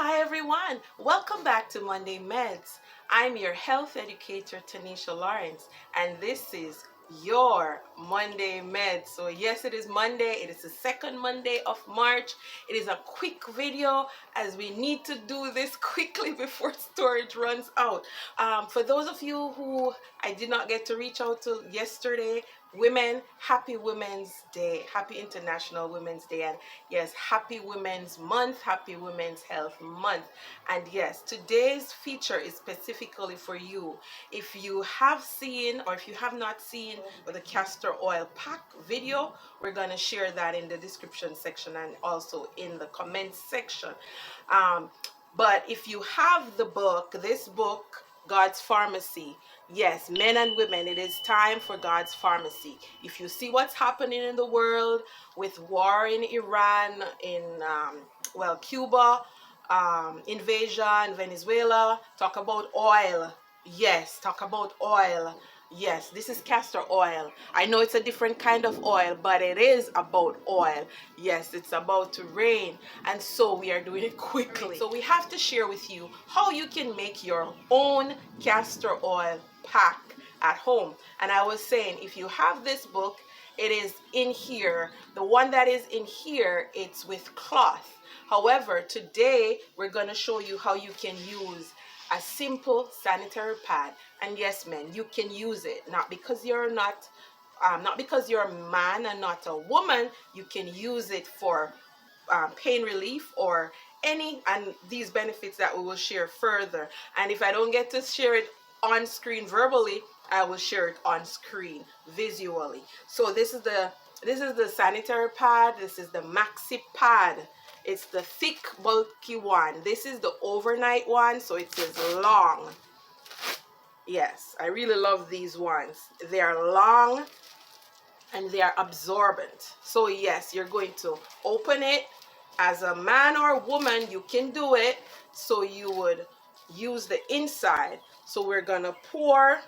Hi everyone, welcome back to Monday Meds. I'm your health educator Tanisha Lawrence, and this is your Monday Meds. So yes, it is Monday. It is the second Monday of March. It is a quick video as we need to do this quickly before storage runs out. For those of you who I did not get to reach out to yesterday, women, happy Women's Day, happy International Women's Day, and yes, happy Women's Month, happy Women's Health Month. And yes, today's feature is specifically for you. If you have seen or if you have not seen the castor oil pack video, we're going to share that in the description section and also in the comments section. But if you have the book, this book, God's Pharmacy, yes, men and women, it is time for God's Pharmacy. If you see what's happening in the world with war in Iran, in Cuba, invasion, Venezuela, talk about oil. Yes, talk about oil. Yes, this is castor oil. I know it's a different kind of oil, but it is about oil. Yes, it's about to rain, and so we are doing it quickly. So we have to share with you how you can make your own castor oil pack at home. And I was saying, if you have this book, it is in here. The one that is in here, it's with cloth. However, today we're going to show you how you can use a simple sanitary pad. And yes, men, you can use it. Not because you're not because you're a man and not a woman. You can use it for pain relief or any, and these benefits that we will share further. And if I don't get to share it on screen verbally, I will share it on screen visually. So this is the sanitary pad. This is the maxi pad. It's the thick, bulky one. This is the overnight one, so it is long. Yes, I really love these ones. They are long and they are absorbent. So yes, you're going to open it. As a man or woman, you can do it. So you would use the inside. So we're gonna pour.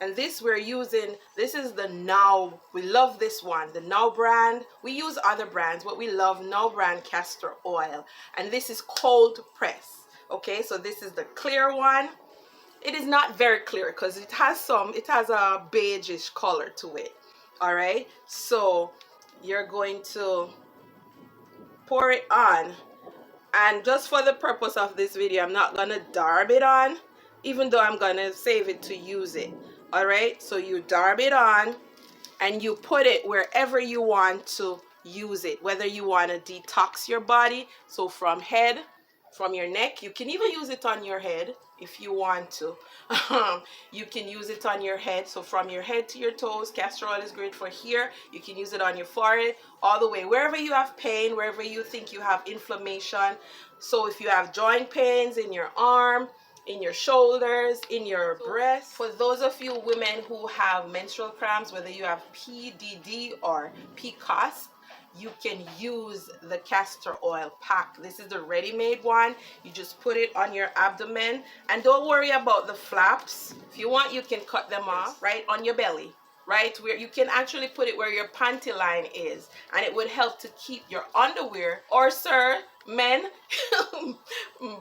And this we're using, this is the Now. We love this one, the Now brand. We use other brands, but we love Now brand castor oil. And this is cold press. Okay, so this is the clear one. It is not very clear because it has a beigeish color to it. All right, so you're going to pour it on. And just for the purpose of this video, I'm not gonna darb it on, even though I'm gonna save it to use it. All right, so you darb it on and you put it wherever you want to use it, whether you want to detox your body. So from your neck, you can even use it on your head if you want to. You can use it on your head. So from your head to your toes, castor oil is great for here. You can use it on your forehead, all the way, wherever you have pain, wherever you think you have inflammation. So if you have joint pains in your arm, in your shoulders, in your breast. For those of you women who have menstrual cramps, whether you have PDD or PCOS, you can use the castor oil pack. This is the ready-made one. You just put it on your abdomen, and don't worry about the flaps. If you want, you can cut them off right on your belly, right where you can actually put it where your panty line is, and it would help to keep your underwear, or sir, men,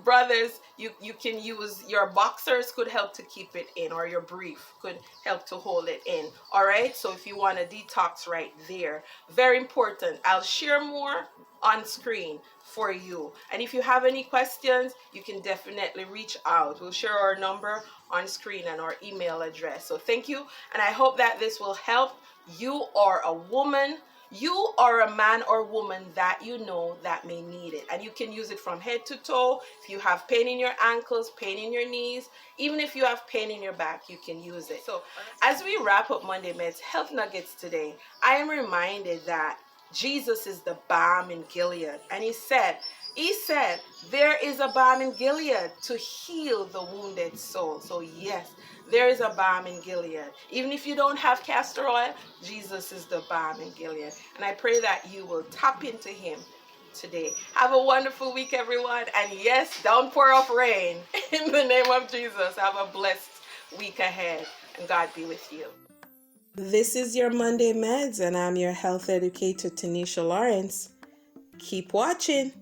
brothers, you can use your boxers, could help to keep it in, or your brief could help to hold it in. All right, so if you want to detox right there, very important. I'll share more on screen for you, and if you have any questions, you can definitely reach out. We'll share our number on screen and our email address. So thank you, and I hope that this will help you, or a woman, you or a man or woman that you know that may need it. And you can use it from head to toe. If you have pain in your ankles, pain in your knees, even if you have pain in your back, you can use it. So as we wrap up Monday Meds Health Nuggets today, I am reminded that Jesus is the balm in Gilead. And he said, there is a balm in Gilead to heal the wounded soul. So yes, there is a balm in Gilead. Even if you don't have castor oil, Jesus is the balm in Gilead. And I pray that you will tap into him today. Have a wonderful week, everyone. And yes, don't pour up rain. In the name of Jesus, have a blessed week ahead. And God be with you. This is your Monday Meds, and I'm your health educator, Tanisha Lawrence. Keep watching.